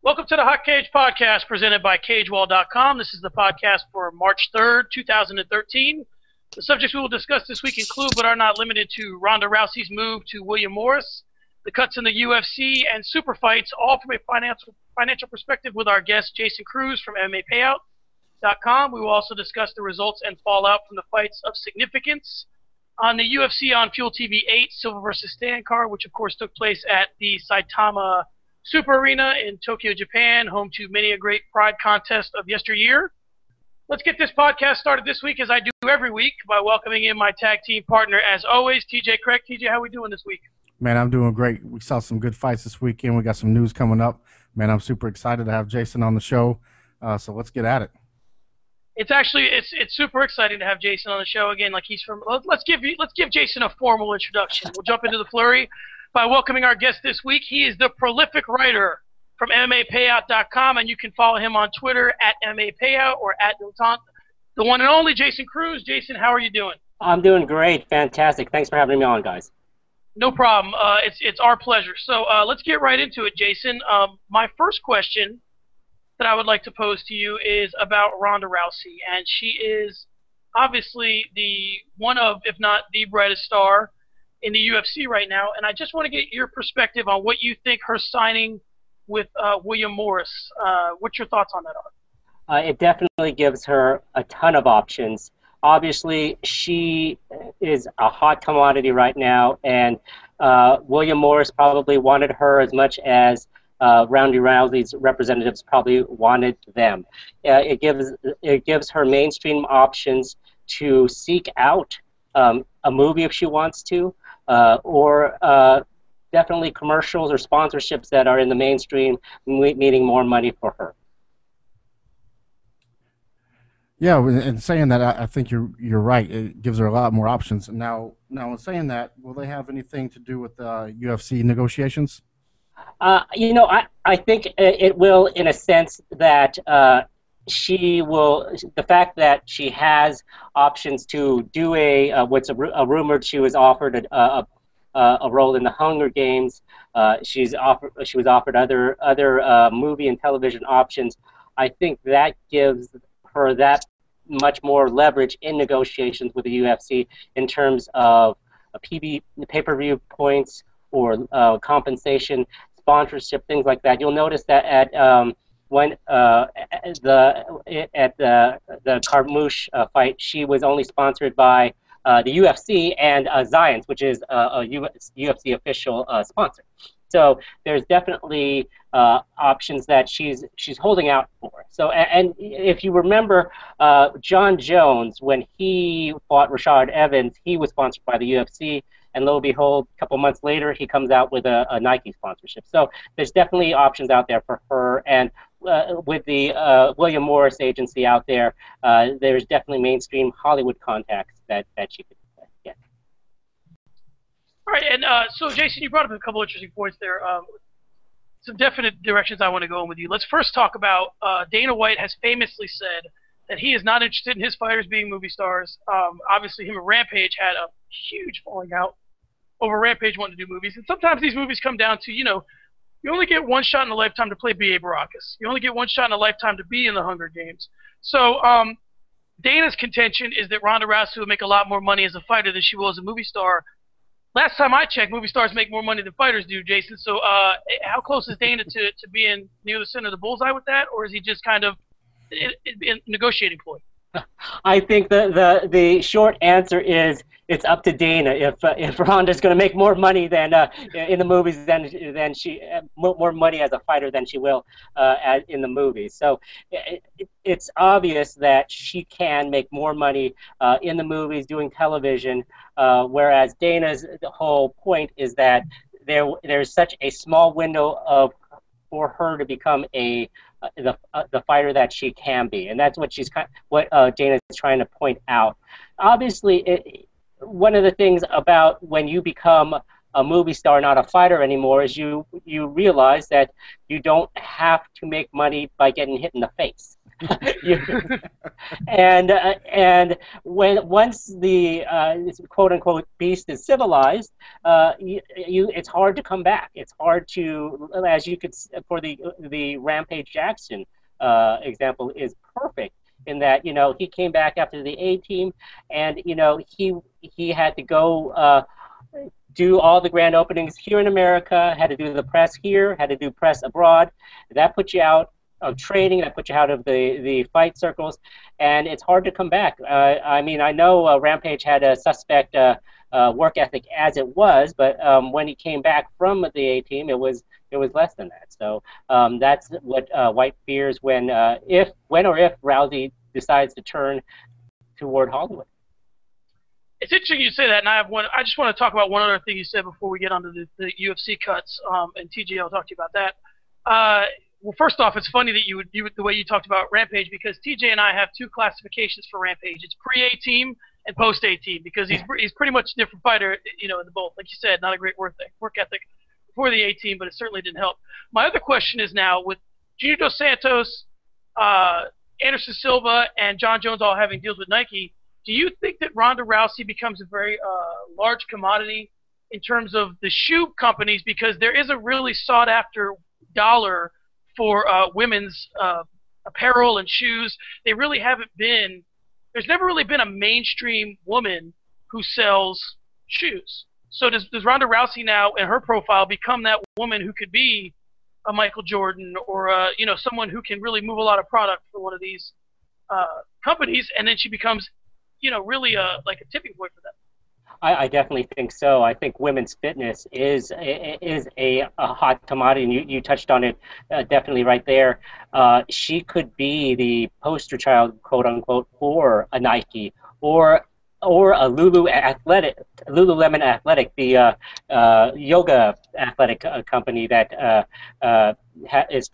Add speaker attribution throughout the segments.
Speaker 1: Welcome to the Hot Cage Podcast presented by CageWall.com. This is the podcast for March 3rd, 2013. The subjects we will discuss this week include, but are not limited to, Ronda Rousey's move to William Morris, the cuts in the UFC, and superfights, all from a financial perspective with our guest Jason Cruz from MMAPayout.com. We will also discuss the results and fallout from the fights of significance on the UFC on Fuel TV 8, Silva vs. Stan card, which of course took place at the Saitama Super Arena in Tokyo, Japan, home to many a great pride contest of yesteryear. Let's get this podcast started this week, as I do every week, by welcoming in my tag team partner, as always, TJ Craig. TJ, how are we doing this week?
Speaker 2: Man, I'm doing great. We saw some good fights this weekend. We got some news coming up. Man, I'm super excited to have Jason on the show. So let's get at it.
Speaker 1: It's super exciting to have Jason on the show again. Like he's from. Let's give Jason a formal introduction. We'll jump into the flurry by welcoming our guest this week. He is the prolific writer from MMAPayout.com, and you can follow him on Twitter at MMAPayout or at the one and only Jason Cruz. Jason, how are you doing?
Speaker 3: I'm doing great. Fantastic. Thanks for having me on, guys.
Speaker 1: No problem. It's our pleasure. So let's get right into it, Jason. My first question that I would like to pose to you is about Ronda Rousey, and she is obviously the one of, if not the brightest star in the UFC right now, and I just want to get your perspective on what you think her signing with William Morris. What your thoughts on that are?
Speaker 3: It definitely gives her a ton of options. Obviously, she is a hot commodity right now, and William Morris probably wanted her as much as Ronda Rousey's representatives probably wanted them. It gives her mainstream options to seek out a movie if she wants to, or definitely commercials or sponsorships that are in the mainstream, meaning more money for her.
Speaker 2: Yeah, and saying that, I think you're right. It gives her a lot more options. Now, in saying that, will they have anything to do with UFC negotiations?
Speaker 3: I think it will, in a sense that she will. The fact that she has options to do what's rumored, she was offered a role in the Hunger Games. She was offered other movie and television options. I think that gives her that much more leverage in negotiations with the UFC in terms of pay-per-view points or compensation, sponsorship, things like that. You'll notice that at the Carmouche fight, she was only sponsored by the UFC and Zions, which is a UFC official sponsor. So there's definitely options that she's holding out for. So, and if you remember, John Jones, when he fought Rashad Evans, he was sponsored by the UFC, and lo and behold, a couple months later, he comes out with a Nike sponsorship. So there's definitely options out there for her, and with the William Morris agency out there, there's definitely mainstream Hollywood contacts that she could get.
Speaker 1: All right, and so Jason, you brought up a couple interesting points there. Some definite directions I want to go in with you. Let's first talk about Dana White has famously said that he is not interested in his fighters being movie stars. Obviously, him and Rampage had a huge falling out over Rampage wanting to do movies, and sometimes these movies come down to, you only get one shot in a lifetime to play B.A. Baracus. You only get one shot in a lifetime to be in the Hunger Games. So Dana's contention is that Ronda Rousey will make a lot more money as a fighter than she will as a movie star. Last time I checked, movie stars make more money than fighters do, Jason. So how close is Dana to being near the center of the bullseye with that, or is he just kind of in negotiating ploy?
Speaker 3: I think the short answer is it's up to Dana. If Ronda's going to make more money than in the movies than she more money as a fighter than she will in the movies. So it's obvious that she can make more money in the movies doing television, whereas Dana's whole point is that there's such a small window for her to become the fighter that she can be, and that's what Dana is trying to point out. Obviously, one of the things about when you become a movie star, not a fighter anymore, is you realize that you don't have to make money by getting hit in the face. you, and when once the quote unquote beast is civilized, it's hard to come back. It's hard to, as you could, for the Rampage Jackson example is perfect in that, you know, he came back after the A team, and you know, he had to go do all the grand openings here in America, had to do the press here, had to do press abroad. That puts you out of training, that puts you out of the fight circles, and it's hard to come back. I mean, I know Rampage had a suspect work ethic as it was, but when he came back from the A team, it was less than that. So that's what White fears when or if Rousey decides to turn toward Hollywood.
Speaker 1: It's interesting you say that, and I just want to talk about one other thing you said before we get onto the UFC cuts, and TJ, I'll talk to you about that. Well, first off, it's funny that the way you talked about Rampage, because TJ and I have two classifications for Rampage. It's pre-A team and post-A team, because he's pretty much a different fighter, you know, in the both. Like you said, not a great work ethic before the A team, but it certainly didn't help. My other question is now, with Junior Dos Santos, Anderson Silva, and John Jones all having deals with Nike, do you think that Ronda Rousey becomes a very large commodity in terms of the shoe companies, because there is a really sought-after dollar for women's apparel and shoes? They really haven't been. There's never really been a mainstream woman who sells shoes. So does Ronda Rousey now, in her profile, become that woman who could be a Michael Jordan or you know, someone who can really move a lot of product for one of these companies, and then she becomes, you know, really like a tipping point for them?
Speaker 3: I definitely think so. I think women's fitness is a hot commodity, and you touched on it definitely right there. She could be the poster child, quote unquote, for a Nike or a Lululemon Athletic, the yoga athletic company that is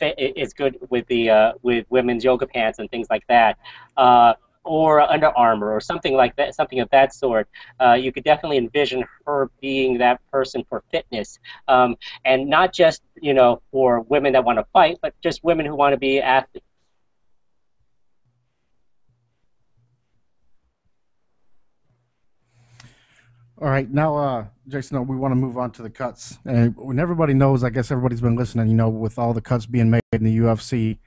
Speaker 3: good with with women's yoga pants and things like that. Or Under Armour or something like that, something of that sort. You could definitely envision her being that person for fitness, and not just, you know, for women that want to fight, but just women who want to be athletes.
Speaker 2: All right, now, Jason, we want to move on to the cuts. And when everybody knows, I guess everybody's been listening, you know, with all the cuts being made in the UFC,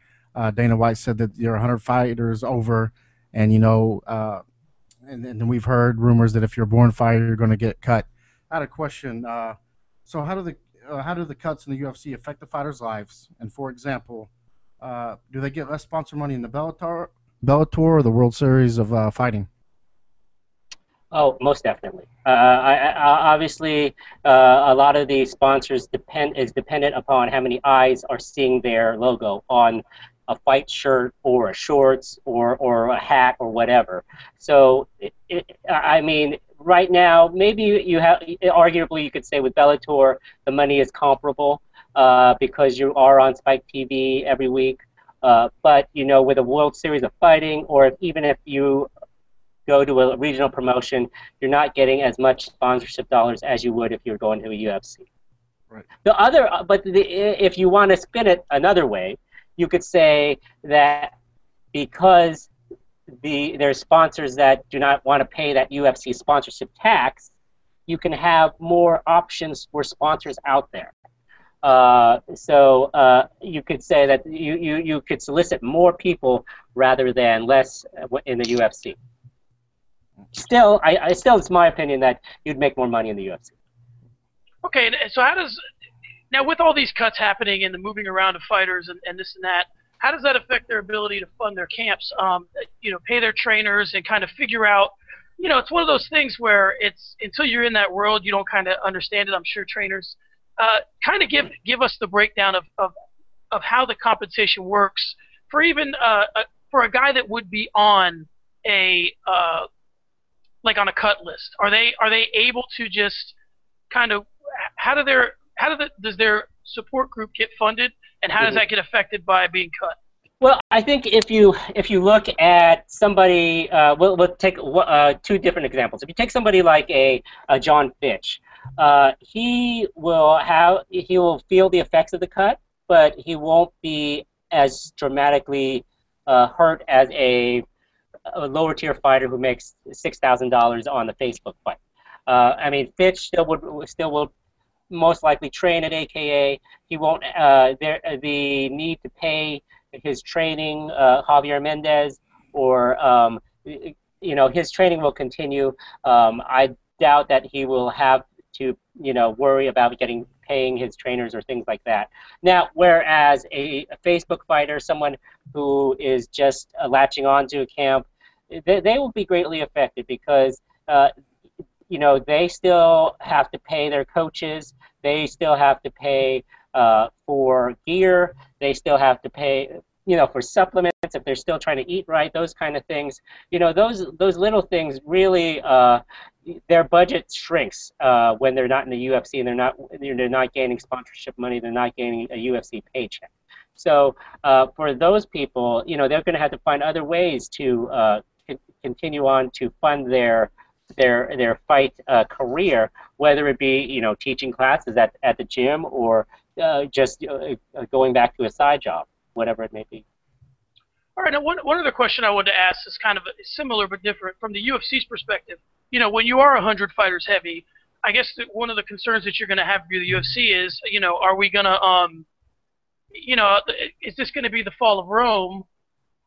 Speaker 2: Dana White said that there are 100 fighters over. And, you know, and then we've heard rumors that if you're a born fighter, you're going to get cut. I had a question. So how do the cuts in the UFC affect the fighters' lives? And, for example, do they get less sponsor money in the Bellator or the World Series of Fighting?
Speaker 3: Oh, most definitely. Obviously, a lot of the sponsors is dependent upon how many eyes are seeing their logo on a fight shirt or a shorts or a hat or whatever. So, I mean, right now, maybe you have, arguably you could say with Bellator, the money is comparable because you are on Spike TV every week. But, you know, with a World Series of Fighting, or even if you go to a regional promotion, you're not getting as much sponsorship dollars as you would if you were going to a UFC.
Speaker 2: Right.
Speaker 3: If you want to spin it another way, you could say that because there's sponsors that do not want to pay that UFC sponsorship tax, you can have more options for sponsors out there. So you could say that you could solicit more people rather than less in the UFC. Still, it's my opinion that you'd make more money in the UFC.
Speaker 1: Okay, so how does, now with all these cuts happening and the moving around of fighters and this and that, how does that affect their ability to fund their camps, you know, pay their trainers and kind of figure out, you know, it's one of those things where it's, until you're in that world, you don't kind of understand it. I'm sure trainers kind of give us the breakdown of how the compensation works for even for a guy that would be on a like on a cut list. Are they able to just kind of, does their support group get funded, and how does that get affected by being cut?
Speaker 3: Well, I think if you look at somebody, we'll take two different examples. If you take somebody like a John Fitch, he will feel the effects of the cut, but he won't be as dramatically hurt as a lower tier fighter who makes $6,000 on the Facebook fight. I mean, Fitch still will most likely train at AKA. He won't. The need to pay his training, Javier Mendez, or his training will continue. I doubt that he will have to worry about paying his trainers or things like that. Now, whereas a Facebook fighter, someone who is just latching on to a camp, they will be greatly affected because they still have to pay their coaches, they still have to pay for gear, they still have to pay for supplements if they're still trying to eat right, those kind of things. Those little things really, their budget shrinks when they're not in the UFC and they're not gaining sponsorship money, they're not gaining a UFC paycheck. So for those people, they're going to have to find other ways to continue on to fund their fight career, whether it be teaching classes at the gym or just going back to a side job, whatever it may be.
Speaker 1: All right, now one other question I wanted to ask is kind of similar but different from the UFC's perspective. When you are 100 fighters heavy, I guess that one of the concerns that you're going to have for the UFC is, are we going to, is this going to be the fall of Rome?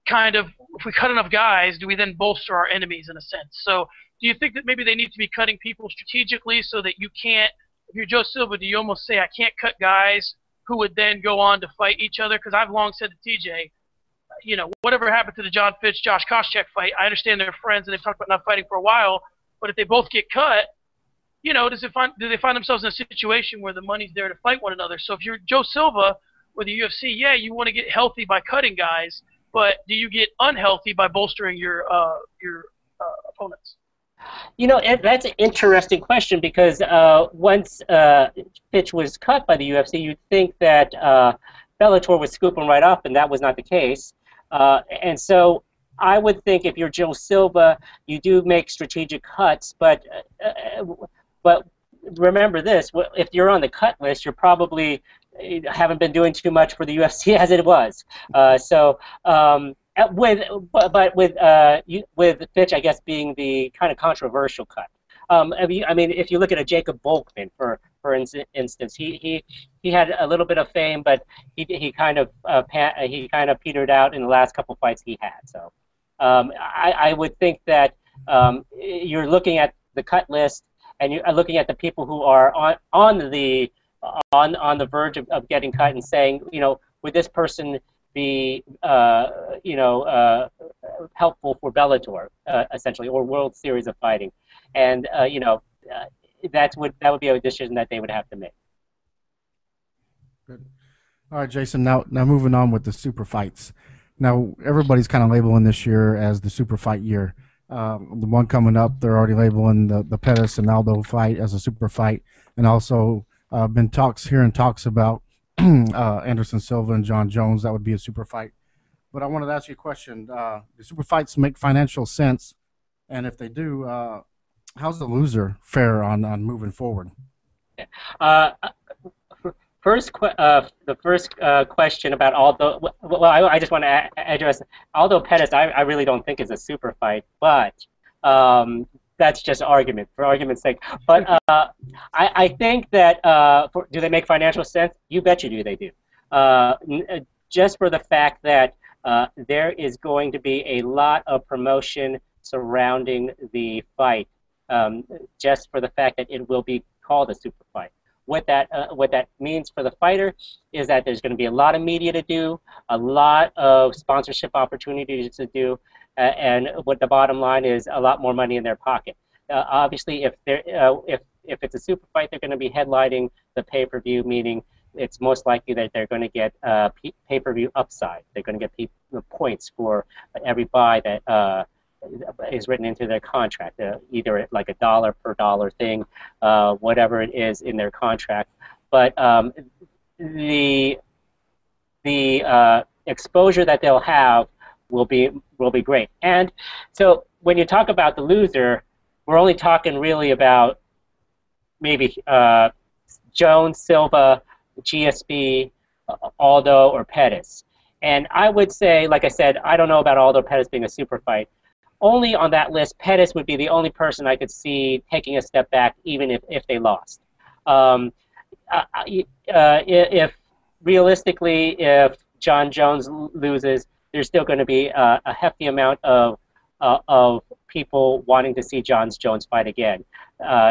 Speaker 1: Kind of, if we cut enough guys, do we then bolster our enemies in a sense? So do you think that maybe they need to be cutting people strategically so that you can't, if you're Joe Silva, do you almost say, I can't cut guys who would then go on to fight each other? Because I've long said to TJ, whatever happened to the John Fitch, Josh Koscheck fight, I understand they're friends and they've talked about not fighting for a while, but if they both get cut, do they find themselves in a situation where the money's there to fight one another? So if you're Joe Silva with the UFC, yeah, you want to get healthy by cutting guys, but do you get unhealthy by bolstering your opponents?
Speaker 3: That's an interesting question because once Fitch was cut by the UFC, you'd think that Bellator would scoop him right up, and that was not the case. And so I would think if you're Joe Silva, you do make strategic cuts, but remember this: if you're on the cut list, you're probably haven't been doing too much for the UFC as it was. With Fitch, I guess, being the kind of controversial cut. If you look at a Jacob Volkman, for instance, he had a little bit of fame, but he kind of petered out in the last couple fights he had. So I would think that you're looking at the cut list and you're looking at the people who are on the verge of getting cut and saying, would this person be helpful for Bellator, essentially, or World Series of Fighting, and that would be a decision that they would have to make.
Speaker 2: Good. All right, Jason. Now moving on with the super fights. Now everybody's kind of labeling this year as the super fight year. The one coming up, they're already labeling the Pettis and Aldo fight as a super fight, and also been hearing talks about Anderson Silva and John Jones. That would be a super fight. But I wanted to ask you a question. Do super fights make financial sense? And if they do, how's the loser fare on moving forward? The first question about Aldo. Well, I just want to address Aldo Pettis. I really don't think is a super fight, but that's just argument for argument's sake. But I think that do they make financial sense? You bet you do. They do. Just for the fact that there is going to be a lot of promotion surrounding the fight, just for the fact that it will be called a super fight. What that means for the fighter is that there's going to be a lot of media to do, a lot of sponsorship opportunities to do, and what the bottom line is, a lot more money in their pocket. Obviously, if it's a super fight, they're going to be headlining the pay-per-view, meaning it's most likely that they're going to get pay-per-view upside. They're going to get points for every buy that is written into their contract, either like $1 per dollar thing, whatever it is in their contract. But the exposure that they'll have will be great. And so when you talk about the loser, we're only talking really about maybe Jones, Silva, GSP, Aldo, or Pettis.
Speaker 3: And I would say, like I said, I don't know about Aldo Pettis being a super fight. Only on that list, Pettis would be the only person I could see taking a step back, even if they lost. Um, if realistically, if John Jones loses, there's still going to be a hefty amount of people wanting to see John Jones fight again.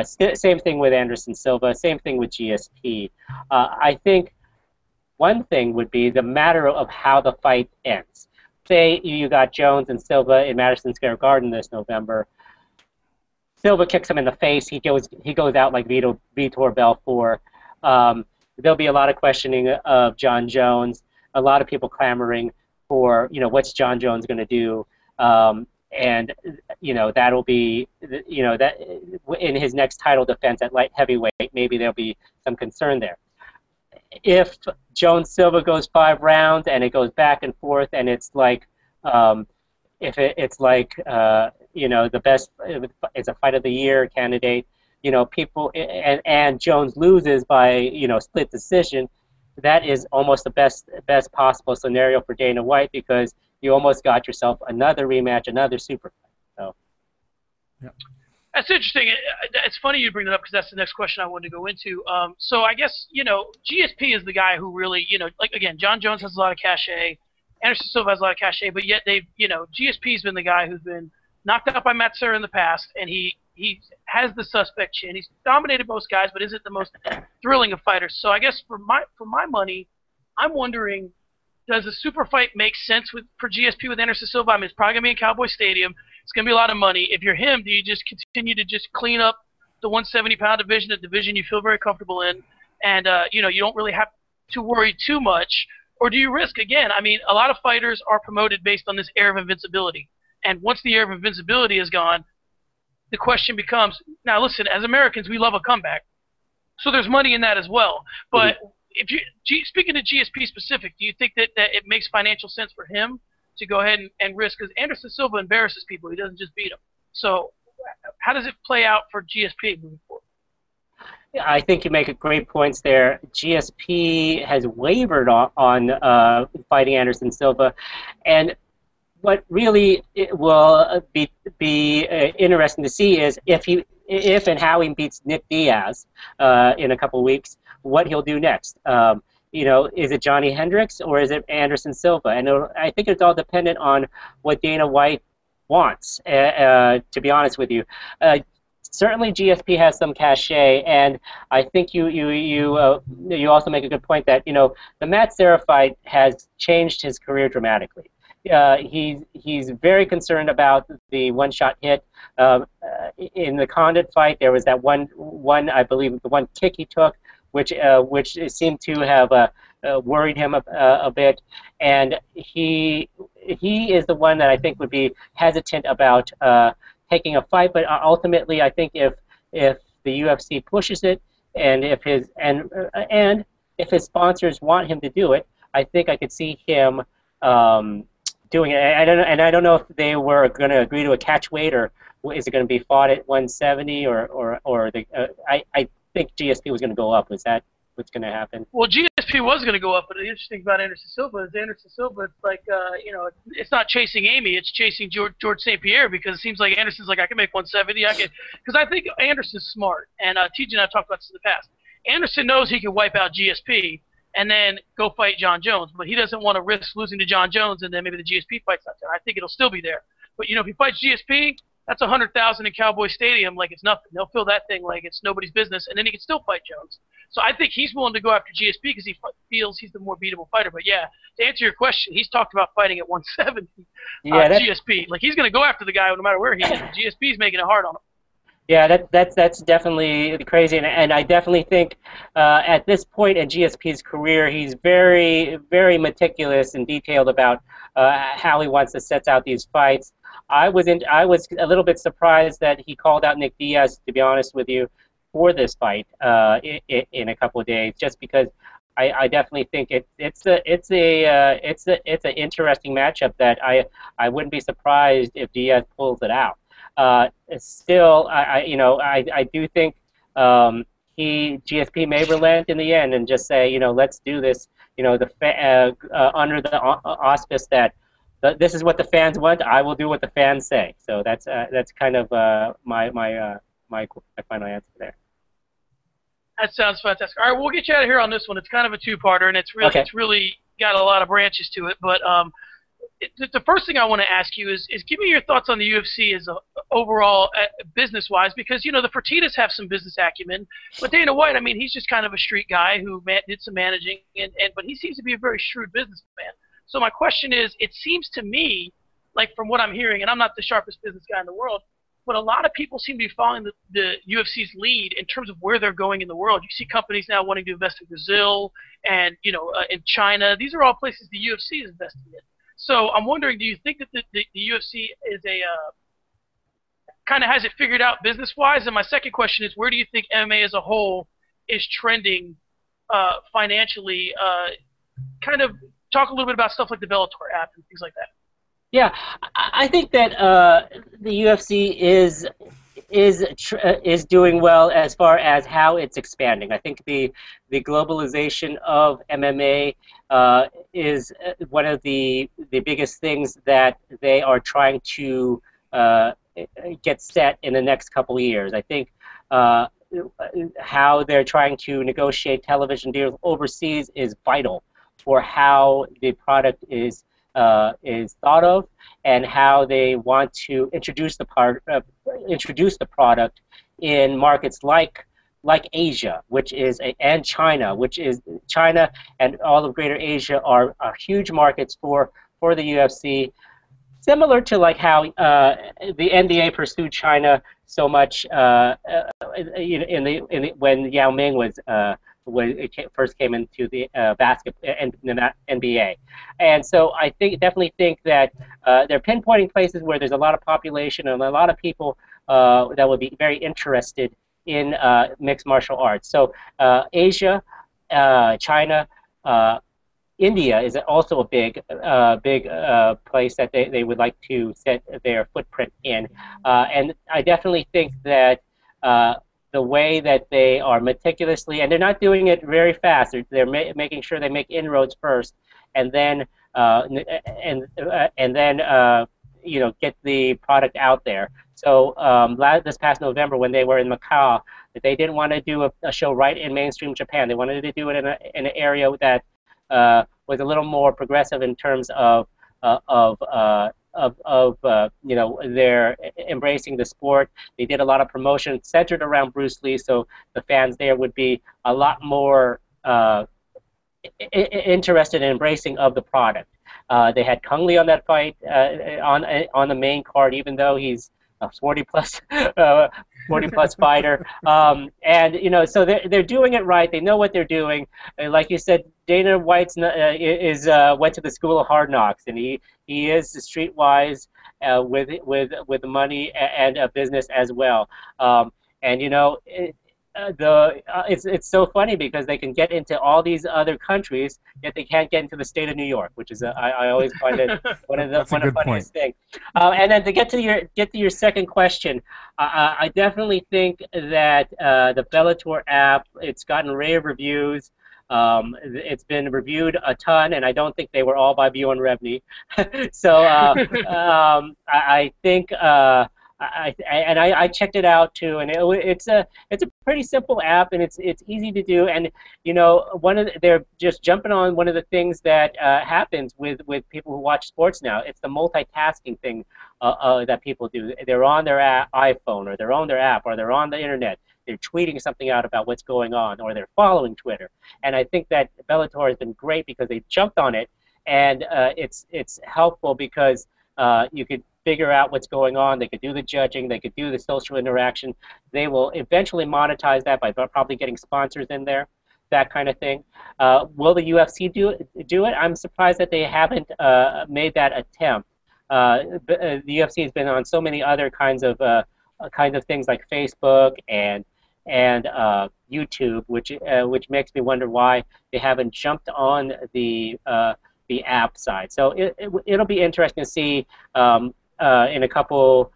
Speaker 3: Same thing with Anderson Silva. Same thing with GSP. I think one thing would be the matter of how the fight ends. Say you got Jones and Silva in Madison Square Garden this November. Silva kicks him in the face. He goes out like Vitor Belfort. There'll be a lot of questioning of John Jones. A lot of people clamoring for, what's John Jones going to do? And that'll be, that in his next title defense at light heavyweight, maybe there'll be some concern there. If Jones Silva goes 5 rounds and it goes back and forth and it's like, it's like the best, it's a fight of the year candidate, people and Jones loses by split decision, that is almost the best possible scenario for Dana White, because you almost got yourself another rematch, another super fight. So.
Speaker 1: Yeah. That's interesting. It's funny you bring that up, because that's the next question I wanted to go into. So I guess, GSP is the guy who really, like, again, John Jones has a lot of cachet. Anderson Silva has a lot of cachet, but yet GSP's been the guy who's been knocked out by Matt Serra in the past, and he has the suspect chin. He's dominated most guys, but isn't the most thrilling of fighters. So I guess for my money, I'm wondering, does a super fight make sense for GSP with Anderson Silva? I mean, it's probably going to be in Cowboy Stadium. It's going to be a lot of money. If you're him, do you just continue to just clean up the 170-pound division, a division you feel very comfortable in, and you don't really have to worry too much? Or do you risk, again, I mean, a lot of fighters are promoted based on this air of invincibility. And once the air of invincibility is gone, the question becomes, now listen, as Americans, we love a comeback. So there's money in that as well. But if speaking to GSP specific, do you think that it makes financial sense for him to go ahead and risk? Because Anderson Silva embarrasses people. He doesn't just beat them. So how does it play out for GSP moving forward?
Speaker 3: I think you make great points there. GSP has wavered on fighting Anderson Silva, and what really will be interesting to see is if and how he beats Nick Diaz in a couple of weeks, what he'll do next. Is it Johnny Hendricks or is it Anderson Silva? And I think it's all dependent on what Dana White wants. To be honest with you. Certainly, GSP has some cachet, and I think you also make a good point that the Matt Serra fight has changed his career dramatically. He's very concerned about the one-shot hit. In the Condit fight, there was that one I believe the one kick he took, which seemed to have worried him a bit, and he is the one that I think would be hesitant about taking a fight, but ultimately, I think if the UFC pushes it, and if his sponsors want him to do it, I think I could see him doing it. I don't know if they were going to agree to a catch weight, or is it going to be fought at 170, I think GSP was going to go up. Was that what's going to happen?
Speaker 1: Well, GSP was going to go up, but the interesting thing about Anderson Silva is it's like, it's not chasing Amy, it's chasing George St. Pierre, because it seems like Anderson's like, I can make 170, because I think Anderson's smart, and TJ and I have talked about this in the past. Anderson knows he can wipe out GSP and then go fight John Jones, but he doesn't want to risk losing to John Jones and then maybe the GSP fight's not there. I think it'll still be there. But, if he fights GSP, that's 100,000 in Cowboy Stadium like it's nothing. They'll fill that thing like it's nobody's business, and then he can still fight Jones. So I think he's willing to go after GSP because he feels he's the more beatable fighter. But yeah, to answer your question, he's talked about fighting at 170. GSP, like he's going to go after the guy no matter where he is. GSP's making it hard on him.
Speaker 3: Yeah, that's definitely crazy, and I definitely think at this point in GSP's career, he's very, very meticulous and detailed about how he wants to set out these fights. I was a little bit surprised that he called out Nick Diaz, to be honest with you, for this fight in a couple of days, just because I definitely think it's an interesting matchup that I wouldn't be surprised if Diaz pulls it out. Still, I do think GSP may relent in the end and just say, let's do this. under the auspice that this is what the fans want. I will do what the fans say. So that's kind of my final answer there.
Speaker 1: That sounds fantastic. All right, we'll get you out of here on this one. It's kind of a two-parter, and it's really got a lot of branches to it. But the first thing I want to ask you is give me your thoughts on the UFC as overall business-wise, because the Fertittas have some business acumen, but Dana White, I mean, he's just kind of a street guy who did some managing, but he seems to be a very shrewd businessman. So my question is, it seems to me, like from what I'm hearing, and I'm not the sharpest business guy in the world, but a lot of people seem to be following the UFC's lead in terms of where they're going in the world. You see companies now wanting to invest in Brazil and in China. These are all places the UFC is investing in. So I'm wondering, do you think that the UFC is kind of has it figured out business-wise? And my second question is, where do you think MMA as a whole is trending financially? Kind of talk a little bit about stuff like the Bellator app and things like that.
Speaker 3: Yeah, I think that the UFC is doing well as far as how it's expanding. I think the globalization of MMA is one of the biggest things that they are trying to get set in the next couple of years. I think how they're trying to negotiate television deals overseas is vital for how the product is thought of and how they want to introduce the product in markets like Asia, and China, China and all of Greater Asia are huge markets for the UFC. Similar to like how the NBA pursued China so much when Yao Ming when it first came into the NBA. And so I definitely think that they're pinpointing places where there's a lot of population and a lot of people that would be very interested in mixed martial arts. So Asia, China, India is also a big place that they would like to set their footprint in. And I definitely think that the way that they are meticulously, and they're not doing it very fast. They're making sure they make inroads first, and then get the product out there. So this past November, when they were in Macau, they didn't want to do a show right in mainstream Japan. They wanted to do it in an area that was a little more progressive in terms of they're embracing the sport. They did a lot of promotion centered around Bruce Lee, so the fans there would be a lot more interested in embracing of the product. They had Kung Lee on that fight on the main card, even though he's a 40-plus fighter, and so they're doing it right. They know what they're doing. And like you said, Dana White went to the school of hard knocks, and he is streetwise with money and a business as well. It's so funny because they can get into all these other countries, yet they can't get into the state of New York, which is I always find it one of the funniest things. And then to get to your second question, I definitely think that the Bellator app, it's gotten rave reviews. It's been reviewed a ton, and I don't think they were all by Bjorn Rebney. So I think. I checked it out too, and it's a pretty simple app, and it's easy to do. And they're just jumping on one of the things that happens with people who watch sports now. It's the multitasking thing that people do. They're on their iPhone, or they're on their app, or they're on the internet. They're tweeting something out about what's going on, or they're following Twitter. And I think that Bellator has been great because they jumped on it, and it's helpful because you could figure out what's going on. They could do the judging. They could do the social interaction. They will eventually monetize that by probably getting sponsors in there, that kind of thing. Will the UFC do it? I'm surprised that they haven't made that attempt. The UFC has been on so many other kinds of things like Facebook and YouTube, which makes me wonder why they haven't jumped on the app side. So it'll be interesting to see in a couple,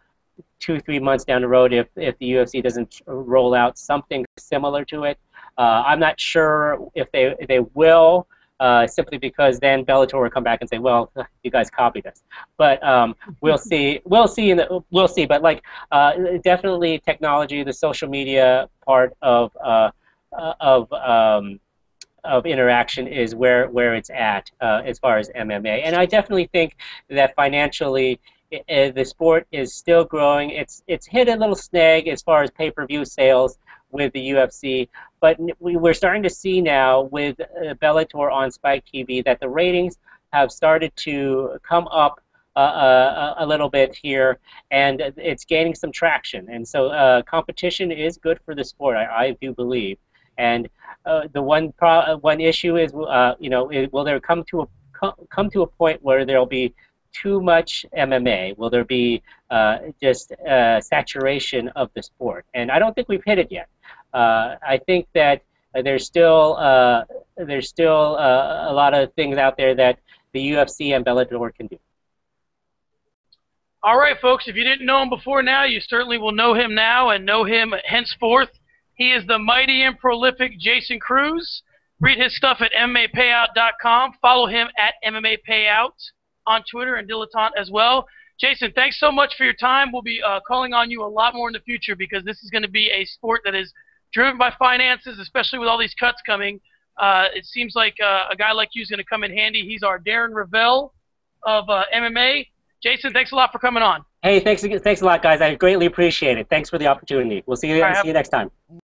Speaker 3: 2-3 months down the road if the UFC doesn't roll out something similar to it. I'm not sure if they will simply because then Bellator will come back and say, well, you guys copied us. But we'll see. We'll see. We'll see. But like definitely technology, the social media part of interaction is where it's at as far as MMA. And I definitely think that financially the sport is still growing. It's hit a little snag as far as pay-per-view sales with the UFC, but we're starting to see now with Bellator on Spike TV that the ratings have started to come up a little bit here, and it's gaining some traction. And so competition is good for the sport, I do believe. And the one issue is, will there come to a point where there'll be too much MMA? Will there be just saturation of the sport? And I don't think we've hit it yet. I think that there's still a lot of things out there that the UFC and Bellator can do.
Speaker 1: All right, folks, if you didn't know him before now, you certainly will know him now and know him henceforth. He is the mighty and prolific Jason Cruz. Read his stuff at MMAPayout.com. Follow him at MMAPayout on Twitter and Dilettante as well. Jason, thanks so much for your time. We'll be calling on you a lot more in the future because this is going to be a sport that is driven by finances, especially with all these cuts coming. It seems like a guy like you is going to come in handy. He's our Darren Ravel of MMA. Jason, thanks a lot for coming on.
Speaker 3: Hey, thanks a lot, guys. I greatly appreciate it. Thanks for the opportunity. We'll see you next time.